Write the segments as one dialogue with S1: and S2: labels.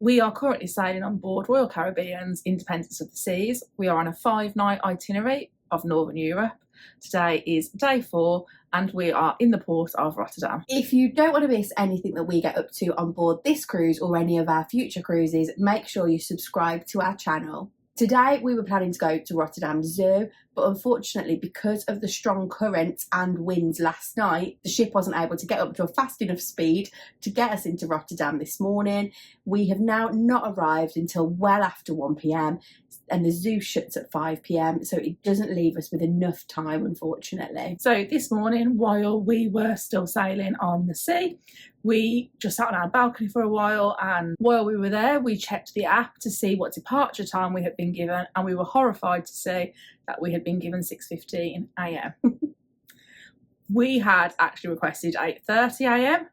S1: We are currently sailing on board Royal Caribbean's Independence of the Seas. We are on a 5-night itinerary of Northern Europe. Today is day 4 and we are in the port of Rotterdam.
S2: If you don't want to miss anything that we get up to on board this cruise or any of our future cruises, make sure you subscribe to our channel. Today we were planning to go to Rotterdam Zoo, but unfortunately because of the strong currents and winds last night, the ship wasn't able to get up to a fast enough speed to get us into Rotterdam this morning. We have now not arrived until well after 1 p.m. and the zoo shuts at 5 p.m, so it doesn't leave us with enough time, unfortunately.
S1: So this morning, while we were still sailing on the sea, we just sat on our balcony for a while, and while we were there we checked the app to see what departure time we had been given, and we were horrified to see that we had been given 6:15 a.m. We had actually requested 8:30 a.m,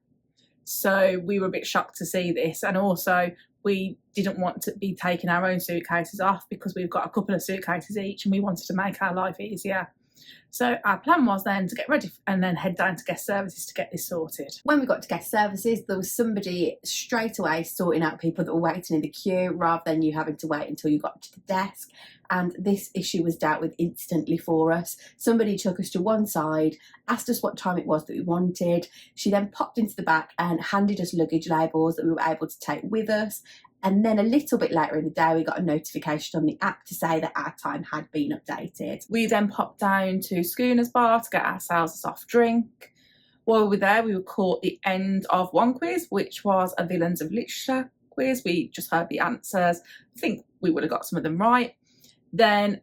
S1: so we were a bit shocked to see this, and also we didn't want to be taking our own suitcases off because we've got a couple of suitcases each and we wanted to make our life easier. So our plan was then to get ready and then head down to guest services to get this sorted.
S2: When we got to guest services, there was somebody straight away sorting out people that were waiting in the queue rather than you having to wait until you got to the desk. And this issue was dealt with instantly for us. Somebody took us to one side, asked us what time it was that we wanted. She then popped into the back and handed us luggage labels that we were able to take with us. And then a little bit later in the day, we got a notification on the app to say that our time had been updated.
S1: We then popped down to Schooner's Bar to get ourselves a soft drink. While we were there, we were caught the end of one quiz, which was a Villains of Literature quiz. We just heard the answers. I think we would have got some of them right. Then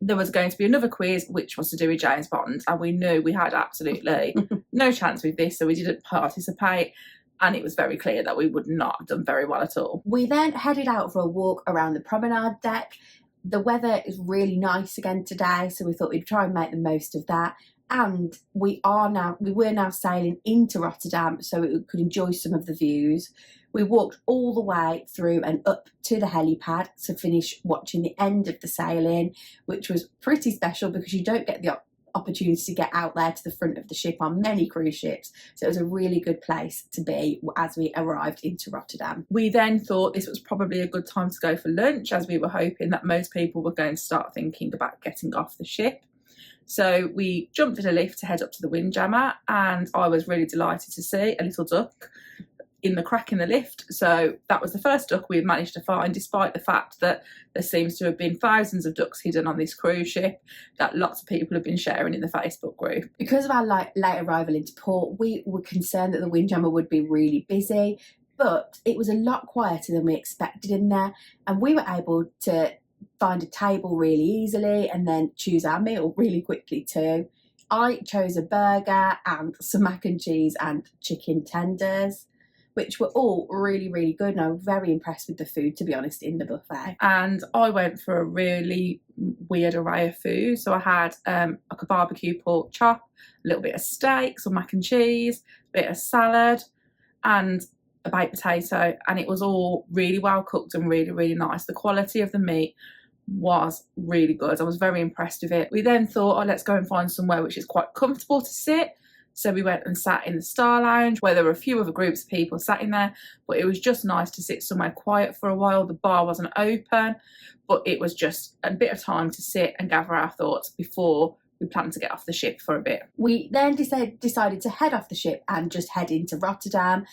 S1: there was going to be another quiz, which was to do with James Bond, and we knew we had absolutely no chance with this, so we didn't participate. And it was very clear that we would not have done very well at all.
S2: We then headed out for a walk around the promenade deck. The weather is really nice again today, so we thought we'd try and make the most of that. And we were now sailing into Rotterdam so we could enjoy some of the views. We walked all the way through and up to the helipad to finish watching the end of the sailing, which was pretty special because you don't get the opportunity to get out there to the front of the ship on many cruise ships, so it was a really good place to be as we arrived into Rotterdam.
S1: We then thought this was probably a good time to go for lunch, as we were hoping that most people were going to start thinking about getting off the ship. So we jumped in a lift to head up to the Windjammer, and I was really delighted to see a little duck in the crack in the lift. So that was the first duck we had managed to find, despite the fact that there seems to have been thousands of ducks hidden on this cruise ship that lots of people have been sharing in the Facebook group.
S2: Because of our late arrival into port, we were concerned that the Windjammer would be really busy, but it was a lot quieter than we expected in there, and we were able to find a table really easily and then choose our meal really quickly too. I chose a burger and some mac and cheese and chicken tenders, which were all really, really good, and I was very impressed with the food, to be honest, in the buffet.
S1: And I went for a really weird array of food. So I had like a barbecue pork chop, a little bit of steak, some mac and cheese, a bit of salad, and a baked potato, and it was all really well cooked and really, really nice. The quality of the meat was really good. I was very impressed with it. We then thought, oh, let's go and find somewhere which is quite comfortable to sit. So we went and sat in the Star Lounge, where there were a few other groups of people sat in there, but it was just nice to sit somewhere quiet for a while. The bar wasn't open, but it was just a bit of time to sit and gather our thoughts before we planned to get off the ship for a bit.
S2: We then decided to head off the ship and just head into Rotterdam.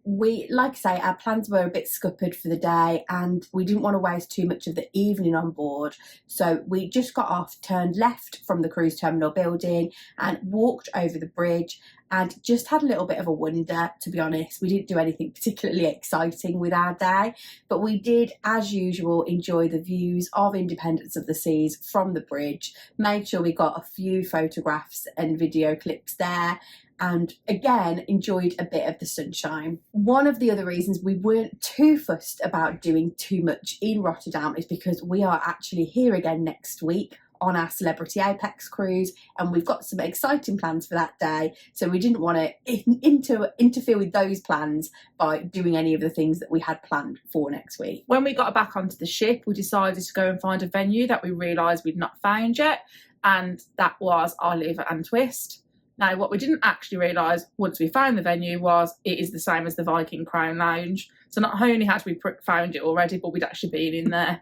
S2: Like I say, our plans were a bit scuppered for the day and we didn't want to waste too much of the evening on board. So we just got off, turned left from the cruise terminal building and walked over the bridge and just had a little bit of a wonder, to be honest. We didn't do anything particularly exciting with our day, but we did, as usual, enjoy the views of Independence of the Seas from the bridge. Made sure we got a few photographs and video clips there, and again enjoyed a bit of the sunshine. One of the other reasons we weren't too fussed about doing too much in Rotterdam is because we are actually here again next week on our Celebrity Apex cruise, and we've got some exciting plans for that day, so we didn't want to interfere with those plans by doing any of the things that we had planned for next week.
S1: When we got back onto the ship, we decided to go and find a venue that we realised we'd not found yet, and that was Our Liver and Twist. Now, what we didn't actually realise once we found the venue was it is the same as the Viking Crown Lounge. So not only had we found it already, but we'd actually been in there.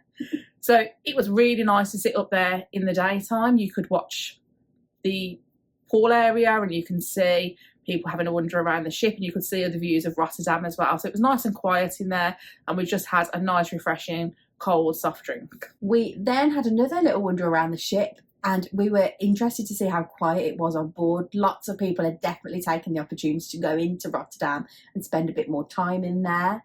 S1: So it was really nice to sit up there in the daytime. You could watch the pool area and you can see people having a wander around the ship, and you could see other views of Rotterdam as well. So it was nice and quiet in there, and we just had a nice, refreshing, cold soft drink.
S2: We then had another little wander around the ship, and we were interested to see how quiet it was on board. Lots of people had definitely taken the opportunity to go into Rotterdam and spend a bit more time in there.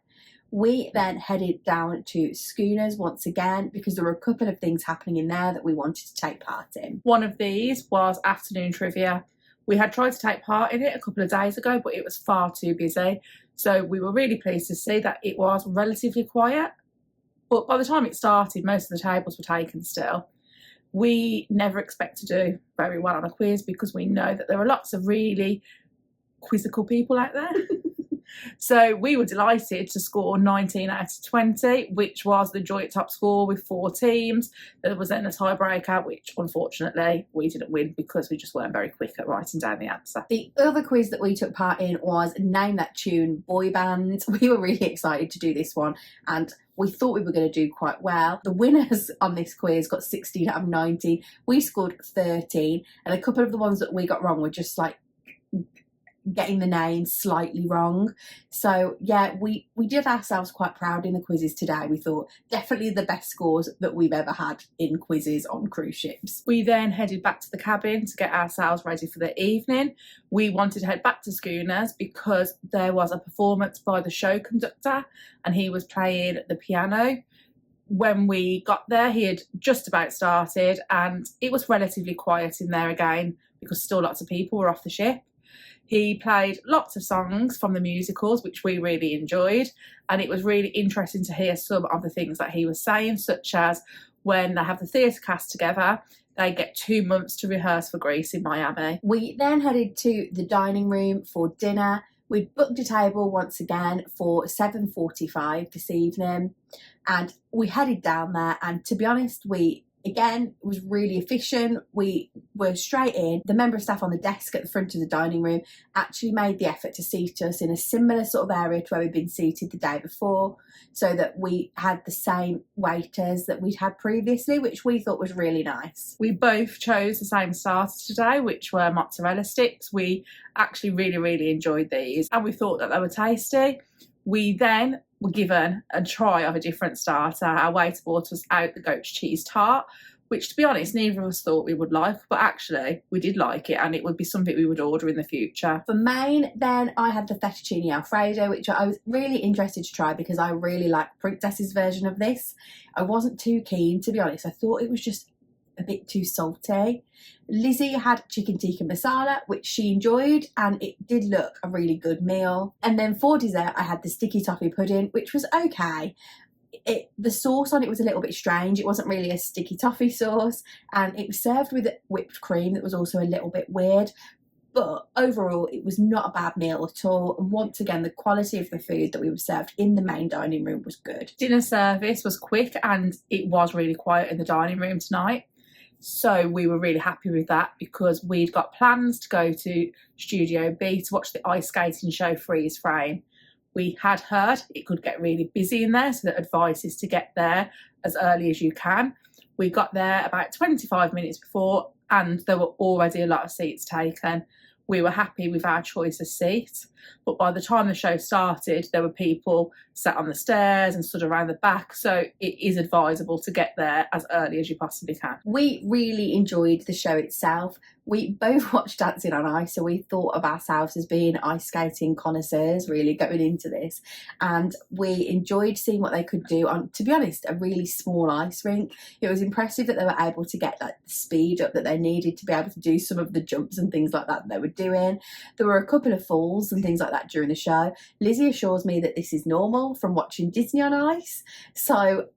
S2: We then headed down to Schooners once again because there were a couple of things happening in there that we wanted to take part in.
S1: One of these was afternoon trivia. We had tried to take part in it a couple of days ago, but it was far too busy. So we were really pleased to see that it was relatively quiet. But by the time it started, most of the tables were taken still. We never expect to do very well on a quiz because we know that there are lots of really quizzical people out there. So we were delighted to score 19 out of 20, which was the joint top score with 4 teams. There was then a tiebreaker, which unfortunately we didn't win because we just weren't very quick at writing down the answer.
S2: The other quiz that we took part in was Name That Tune Boy Band. We were really excited to do this one, and we thought we were going to do quite well. The winners on this quiz got 16 out of 19. We scored 13, and a couple of the ones that we got wrong were just like getting the names slightly wrong. So yeah, we did ourselves quite proud in the quizzes today. We thought definitely the best scores that we've ever had in quizzes on cruise ships.
S1: We then headed back to the cabin to get ourselves ready for the evening. We wanted to head back to Schooners because there was a performance by the show conductor and he was playing the piano. When we got there, he had just about started and it was relatively quiet in there again because still lots of people were off the ship. He played lots of songs from the musicals, which we really enjoyed, and it was really interesting to hear some of the things that he was saying, such as when they have the theatre cast together, they get 2 months to rehearse for Greece in Miami.
S2: We then headed to the dining room for dinner. We'd booked a table once again for 7:45 this evening, and we headed down there, and to be honest, it was really efficient. We were straight in. The member of staff on the desk at the front of the dining room actually made the effort to seat us in a similar sort of area to where we'd been seated the day before, so that we had the same waiters that we'd had previously, which we thought was really nice.
S1: We both chose the same starters today, which were mozzarella sticks. We actually really, really enjoyed these and we thought that they were tasty. We then were given a try of a different starter. Our waiter brought us out the goat's cheese tart, which to be honest, neither of us thought we would like, but actually we did like it and it would be something we would order in the future.
S2: For main, then I had the fettuccine Alfredo, which I was really interested to try because I really like Princess's version of this. I wasn't too keen, to be honest. I thought it was just a bit too salty. Lizzie had chicken tikka masala, which she enjoyed, and it did look a really good meal. And then for dessert, I had the sticky toffee pudding, which was okay. The sauce on it was a little bit strange. It wasn't really a sticky toffee sauce, and it was served with whipped cream that was also a little bit weird. But overall, it was not a bad meal at all. And once again, the quality of the food that we were served in the main dining room was good.
S1: Dinner service was quick and it was really quiet in the dining room tonight. So we were really happy with that because we'd got plans to go to Studio B to watch the ice skating show Freeze Frame. We had heard it could get really busy in there, so the advice is to get there as early as you can. We got there about 25 minutes before and there were already a lot of seats taken. We were happy with our choice of seat, but by the time the show started, there were people sat on the stairs and stood around the back, so it is advisable to get there as early as you possibly can.
S2: We really enjoyed the show itself. We both watched Dancing on Ice, so we thought of ourselves as being ice skating connoisseurs, really, going into this. And we enjoyed seeing what they could do on, to be honest, a really small ice rink. It was impressive that they were able to get like the speed up that they needed to be able to do some of the jumps and things like that they were doing. There were a couple of falls and things like that during the show. Lizzie assures me that this is normal from watching Disney on Ice. So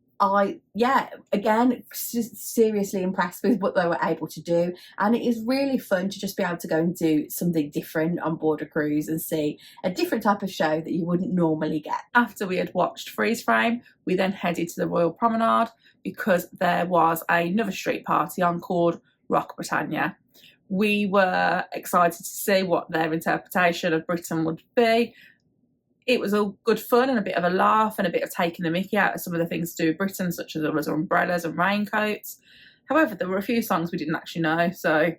S2: again, seriously impressed with what they were able to do, and it is really fun to just be able to go and do something different on board a cruise and see a different type of show that you wouldn't normally get.
S1: After we had watched Freeze Frame, we then headed to the Royal Promenade because there was another street party on called Rock Britannia. We were excited to see what their interpretation of Britain would be. It was all good fun and a bit of a laugh and a bit of taking the mickey out of some of the things to do with Britain, such as umbrellas and raincoats. However, there were a few songs we didn't actually know, so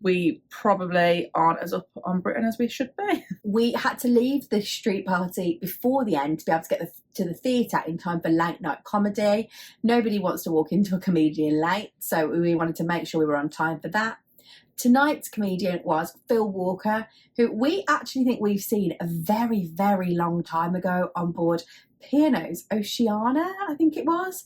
S1: we probably aren't as up on Britain as we should be.
S2: We had to leave the street party before the end to be able to get to the theatre in time for late night comedy. Nobody wants to walk into a comedian late, so we wanted to make sure we were on time for that. Tonight's comedian was Phil Walker, who we actually think we've seen a very, very long time ago on board P&O's Oceania, I think it was.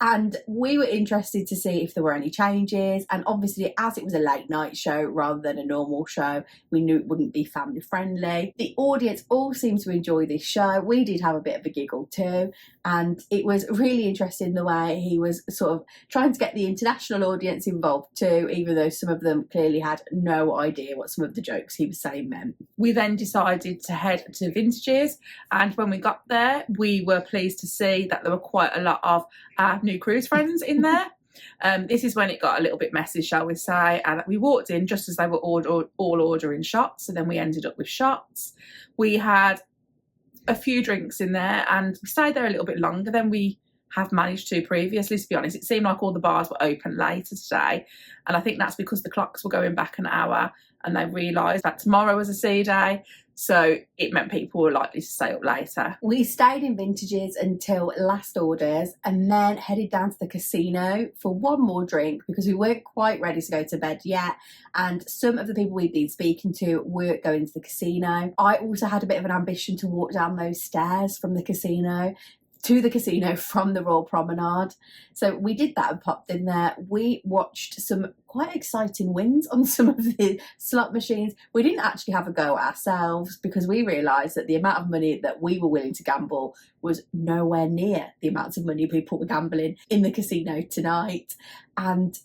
S2: And we were interested to see if there were any changes. And obviously, as it was a late night show rather than a normal show, we knew it wouldn't be family friendly. The audience all seemed to enjoy this show. We did have a bit of a giggle too. And it was really interesting the way he was sort of trying to get the international audience involved too, even though some of them clearly had no idea what some of the jokes he was saying meant.
S1: We then decided to head to Vintages, and when we got there, we were pleased to see that there were quite a lot of our new cruise friends in there. This is when it got a little bit messy, shall we say, and we walked in just as they were all ordering shots, so then we ended up with shots. We had a few drinks in there and we stayed there a little bit longer than we have managed to previously, to be honest. It seemed like all the bars were open later today, and I think that's because the clocks were going back an hour and they realised that tomorrow was a sea day, so it meant people were likely to stay up later.
S2: We stayed in Vintages until last orders and then headed down to the casino for one more drink because we weren't quite ready to go to bed yet, and some of the people we'd been speaking to weren't going to the casino. I also had a bit of an ambition to walk down those stairs from the casino to the casino from the Royal Promenade. So we did that and popped in there. We watched some quite exciting wins on some of the slot machines. We didn't actually have a go ourselves because we realised that the amount of money that we were willing to gamble was nowhere near the amounts of money people were gambling in the casino tonight. And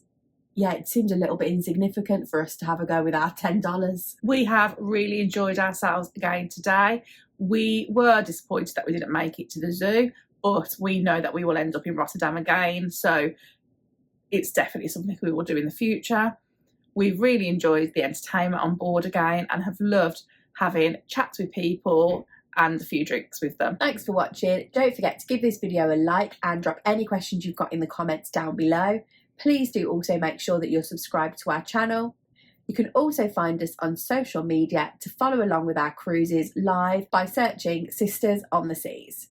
S2: yeah, it seemed a little bit insignificant for us to have a go with our $10.
S1: We have really enjoyed ourselves again today. We were disappointed that we didn't make it to the zoo, but we know that we will end up in Rotterdam again, so it's definitely something we will do in the future. We've really enjoyed the entertainment on board again and have loved having chats with people and a few drinks with them.
S2: Thanks for watching. Don't forget to give this video a like and drop any questions you've got in the comments down below. Please do also make sure that you're subscribed to our channel. You can also find us on social media to follow along with our cruises live by searching Sisters on the Seas.